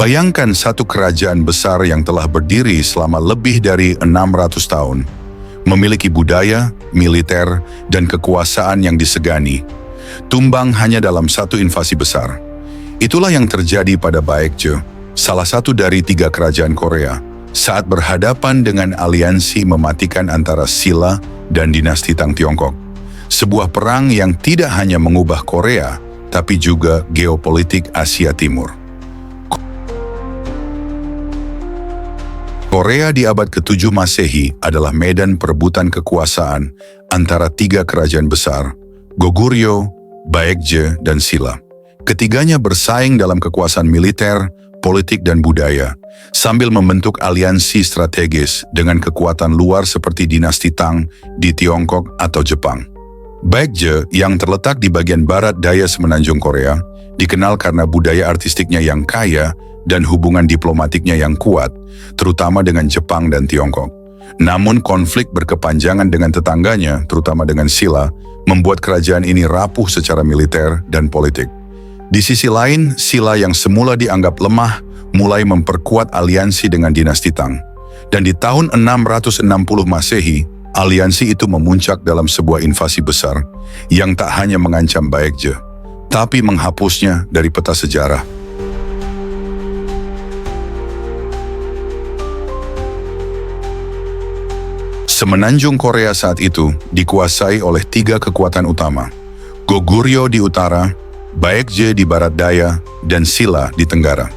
Bayangkan satu kerajaan besar yang telah berdiri selama lebih dari 600 tahun, memiliki budaya, militer, dan kekuasaan yang disegani, tumbang hanya dalam satu invasi besar. Itulah yang terjadi pada Baekje, salah satu dari 3 kerajaan Korea, saat berhadapan dengan aliansi mematikan antara Silla dan dinasti Tang Tiongkok. Sebuah perang yang tidak hanya mengubah Korea, tapi juga geopolitik Asia Timur. Korea di abad ke-7 Masehi adalah medan perebutan kekuasaan antara 3 kerajaan besar, Goguryeo, Baekje, dan Silla. Ketiganya bersaing dalam kekuasaan militer, politik, dan budaya, sambil membentuk aliansi strategis dengan kekuatan luar seperti dinasti Tang di Tiongkok atau Jepang. Baekje yang terletak di bagian barat daya semenanjung Korea, dikenal karena budaya artistiknya yang kaya dan hubungan diplomatiknya yang kuat, terutama dengan Jepang dan Tiongkok. Namun konflik berkepanjangan dengan tetangganya, terutama dengan Silla, membuat kerajaan ini rapuh secara militer dan politik. Di sisi lain, Silla yang semula dianggap lemah, mulai memperkuat aliansi dengan dinasti Tang. Dan di tahun 660 Masehi, aliansi itu memuncak dalam sebuah invasi besar yang tak hanya mengancam Baekje, tapi menghapusnya dari peta sejarah. Semenanjung Korea saat itu dikuasai oleh 3 kekuatan utama, Goguryeo di utara, Baekje di barat daya, dan Silla di tenggara.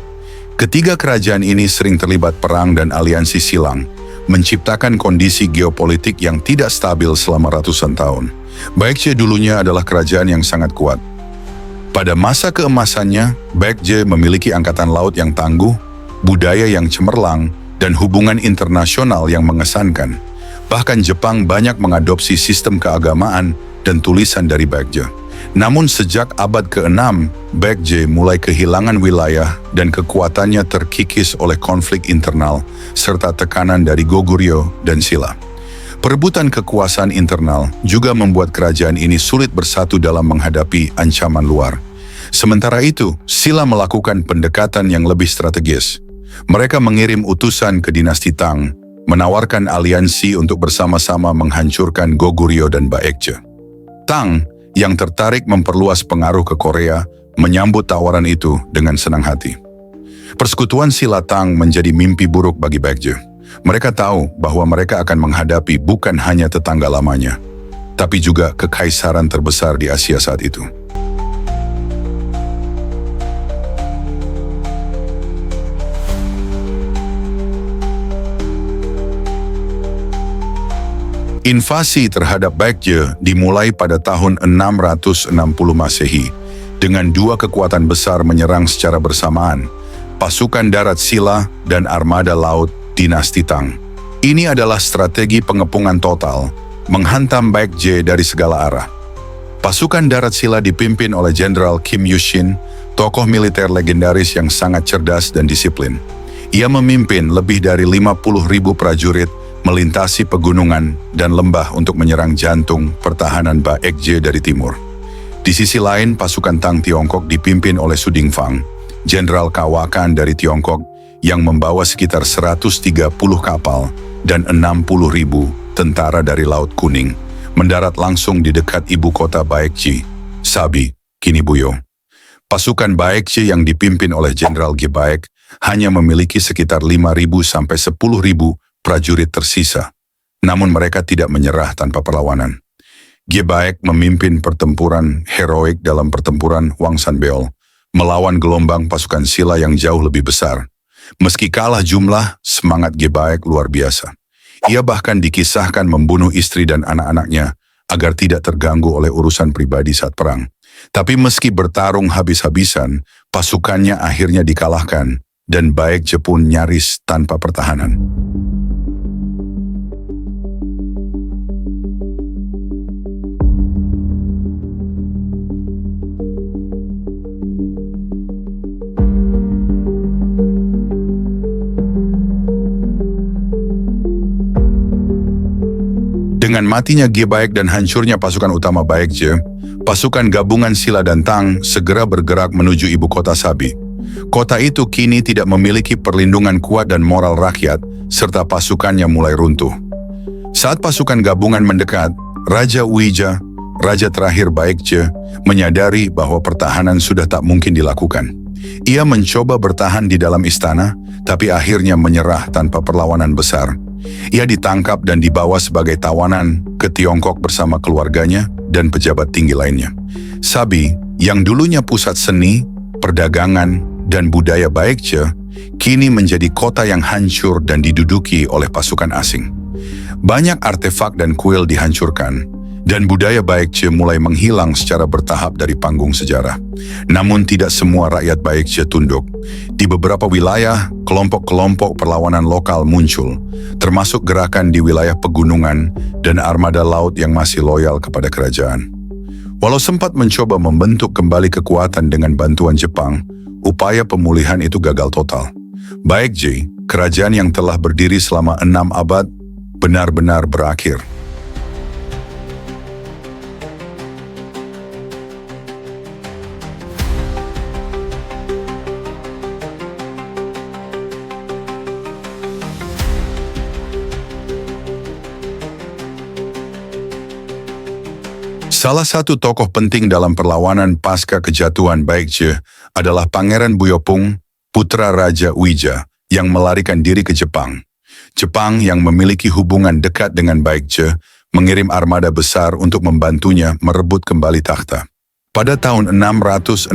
Ketiga kerajaan ini sering terlibat perang dan aliansi silang, menciptakan kondisi geopolitik yang tidak stabil selama ratusan tahun. Baekje dulunya adalah kerajaan yang sangat kuat. Pada masa keemasannya, Baekje memiliki angkatan laut yang tangguh, budaya yang cemerlang, dan hubungan internasional yang mengesankan. Bahkan Jepang banyak mengadopsi sistem keagamaan dan tulisan dari Baekje. Namun sejak abad ke-6, Baekje mulai kehilangan wilayah dan kekuatannya terkikis oleh konflik internal serta tekanan dari Goguryeo dan Silla. Perebutan kekuasaan internal juga membuat kerajaan ini sulit bersatu dalam menghadapi ancaman luar. Sementara itu, Silla melakukan pendekatan yang lebih strategis. Mereka mengirim utusan ke dinasti Tang, menawarkan aliansi untuk bersama-sama menghancurkan Goguryeo dan Baekje. Tang, yang tertarik memperluas pengaruh ke Korea, menyambut tawaran itu dengan senang hati. Persekutuan Silla Tang menjadi mimpi buruk bagi Baekje. Mereka tahu bahwa mereka akan menghadapi bukan hanya tetangga lamanya, tapi juga kekaisaran terbesar di Asia saat itu. Invasi terhadap Baekje dimulai pada tahun 660 Masehi dengan 2 kekuatan besar menyerang secara bersamaan, pasukan darat Silla dan armada laut dinasti Tang. Ini adalah strategi pengepungan total, menghantam Baekje dari segala arah. Pasukan darat Silla dipimpin oleh Jenderal Kim Yushin, tokoh militer legendaris yang sangat cerdas dan disiplin. Ia memimpin lebih dari 50.000 prajurit melintasi pegunungan dan lembah untuk menyerang jantung pertahanan Baekje dari timur. Di sisi lain, pasukan Tang Tiongkok dipimpin oleh Su Dingfang, Jenderal Kawakan dari Tiongkok yang membawa sekitar 130 kapal dan 60.000 tentara dari Laut Kuning, mendarat langsung di dekat ibu kota Baekje, Sabi, kini Buyo. Pasukan Baekje yang dipimpin oleh Jenderal Ge Baek hanya memiliki sekitar 5.000 sampai 10.000 prajurit tersisa, namun mereka tidak menyerah tanpa perlawanan. Ge Baek memimpin pertempuran heroik dalam pertempuran Hwangsanbeol, melawan gelombang pasukan Silla yang jauh lebih besar. Meski kalah jumlah, semangat Ge Baek luar biasa. Ia bahkan dikisahkan membunuh istri dan anak-anaknya agar tidak terganggu oleh urusan pribadi saat perang. Tapi meski bertarung habis-habisan, pasukannya akhirnya dikalahkan dan Baekje pun nyaris tanpa pertahanan. Dengan matinya Ge Baek dan hancurnya pasukan utama Baekje, pasukan gabungan Silla dan Tang segera bergerak menuju ibu kota Sabi. Kota itu kini tidak memiliki perlindungan kuat dan moral rakyat, serta pasukannya mulai runtuh. Saat pasukan gabungan mendekat, Raja Uija, raja terakhir Baekje, menyadari bahwa pertahanan sudah tak mungkin dilakukan. Ia mencoba bertahan di dalam istana, tapi akhirnya menyerah tanpa perlawanan besar. Ia ditangkap dan dibawa sebagai tawanan ke Tiongkok bersama keluarganya dan pejabat tinggi lainnya. Sabi, yang dulunya pusat seni, perdagangan, dan budaya Baekje, kini menjadi kota yang hancur dan diduduki oleh pasukan asing. Banyak artefak dan kuil dihancurkan, dan budaya Baekje mulai menghilang secara bertahap dari panggung sejarah. Namun tidak semua rakyat Baekje tunduk. Di beberapa wilayah, kelompok-kelompok perlawanan lokal muncul, termasuk gerakan di wilayah pegunungan dan armada laut yang masih loyal kepada kerajaan. Walau sempat mencoba membentuk kembali kekuatan dengan bantuan Jepang, upaya pemulihan itu gagal total. Baekje, kerajaan yang telah berdiri selama 6 abad, benar-benar berakhir. Salah satu tokoh penting dalam perlawanan pasca kejatuhan Baekje adalah Pangeran Buyopung, putra Raja Uija, yang melarikan diri ke Jepang. Jepang yang memiliki hubungan dekat dengan Baekje mengirim armada besar untuk membantunya merebut kembali takhta. Pada tahun 663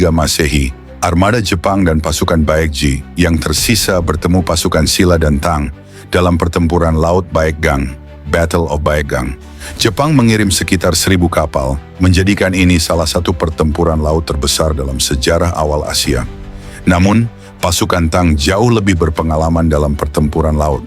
Masehi, armada Jepang dan pasukan Baekje yang tersisa bertemu pasukan Silla dan Tang dalam pertempuran laut Baekgang, Battle of Baekgang. Jepang mengirim sekitar 1.000 kapal, menjadikan ini salah satu pertempuran laut terbesar dalam sejarah awal Asia. Namun, pasukan Tang jauh lebih berpengalaman dalam pertempuran laut.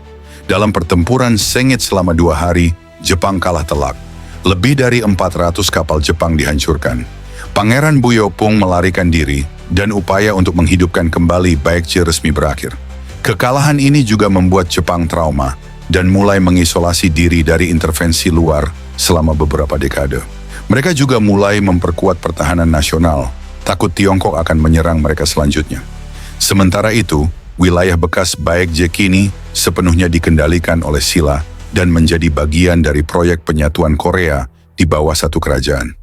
Dalam pertempuran sengit selama 2 hari, Jepang kalah telak. Lebih dari 400 kapal Jepang dihancurkan. Pangeran Buyopung melarikan diri, dan upaya untuk menghidupkan kembali Baekje resmi berakhir. Kekalahan ini juga membuat Jepang trauma, dan mulai mengisolasi diri dari intervensi luar selama beberapa dekade. Mereka juga mulai memperkuat pertahanan nasional, takut Tiongkok akan menyerang mereka selanjutnya. Sementara itu, wilayah bekas Baekje kini sepenuhnya dikendalikan oleh Silla dan menjadi bagian dari proyek penyatuan Korea di bawah satu kerajaan.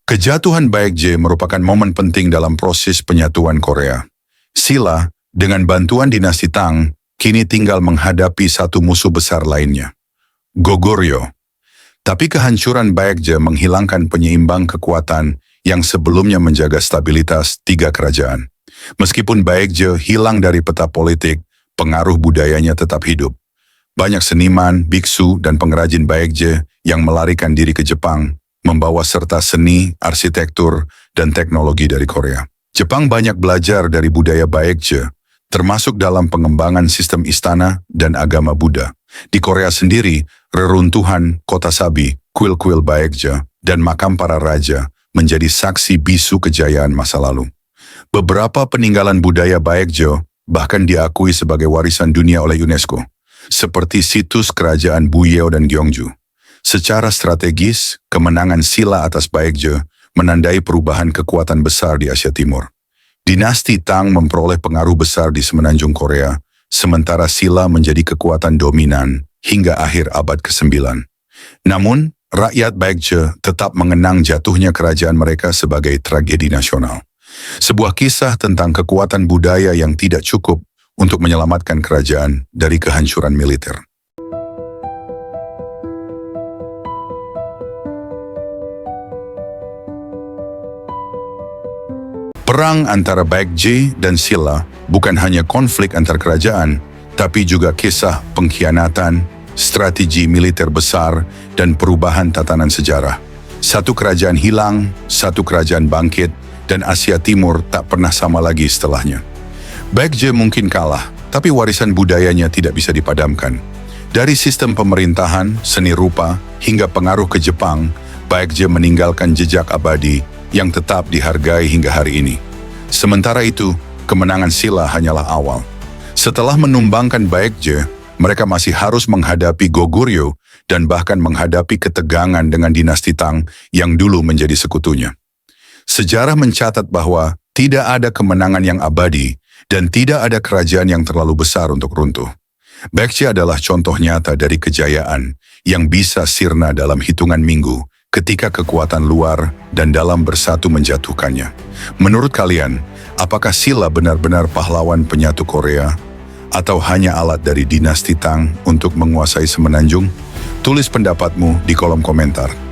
Kejatuhan Baekje merupakan momen penting dalam proses penyatuan Korea. Silla, dengan bantuan dinasti Tang, kini tinggal menghadapi satu musuh besar lainnya, Goguryeo. Tapi kehancuran Baekje menghilangkan penyeimbang kekuatan yang sebelumnya menjaga stabilitas 3 kerajaan. Meskipun Baekje hilang dari peta politik, pengaruh budayanya tetap hidup. Banyak seniman, biksu, dan pengrajin Baekje yang melarikan diri ke Jepang membawa serta seni, arsitektur, dan teknologi dari Korea. Jepang banyak belajar dari budaya Baekje, termasuk dalam pengembangan sistem istana dan agama Buddha. Di Korea sendiri, reruntuhan kota Sabi, kuil-kuil Baekje, dan makam para raja menjadi saksi bisu kejayaan masa lalu. Beberapa peninggalan budaya Baekje bahkan diakui sebagai warisan dunia oleh UNESCO, seperti situs kerajaan Buyeo dan Gyeongju. Secara strategis, kemenangan Silla atas Baekje menandai perubahan kekuatan besar di Asia Timur. Dinasti Tang memperoleh pengaruh besar di semenanjung Korea, sementara Silla menjadi kekuatan dominan hingga akhir abad ke-9. Namun, rakyat Baekje tetap mengenang jatuhnya kerajaan mereka sebagai tragedi nasional. Sebuah kisah tentang kekuatan budaya yang tidak cukup untuk menyelamatkan kerajaan dari kehancuran militer. Perang antara Baekje dan Silla bukan hanya konflik antar kerajaan, tapi juga kisah pengkhianatan, strategi militer besar, dan perubahan tatanan sejarah. Satu kerajaan hilang, satu kerajaan bangkit, dan Asia Timur tak pernah sama lagi setelahnya. Baekje mungkin kalah, tapi warisan budayanya tidak bisa dipadamkan. Dari sistem pemerintahan, seni rupa, hingga pengaruh ke Jepang, Baekje meninggalkan jejak abadi yang tetap dihargai hingga hari ini. Sementara itu, kemenangan Silla hanyalah awal. Setelah menumbangkan Baekje, mereka masih harus menghadapi Goguryeo dan bahkan menghadapi ketegangan dengan dinasti Tang yang dulu menjadi sekutunya. Sejarah mencatat bahwa tidak ada kemenangan yang abadi dan tidak ada kerajaan yang terlalu besar untuk runtuh. Baekje adalah contoh nyata dari kejayaan yang bisa sirna dalam hitungan minggu ketika kekuatan luar dan dalam bersatu menjatuhkannya. Menurut kalian, apakah Silla benar-benar pahlawan penyatu Korea? Atau hanya alat dari dinasti Tang untuk menguasai semenanjung? Tulis pendapatmu di kolom komentar.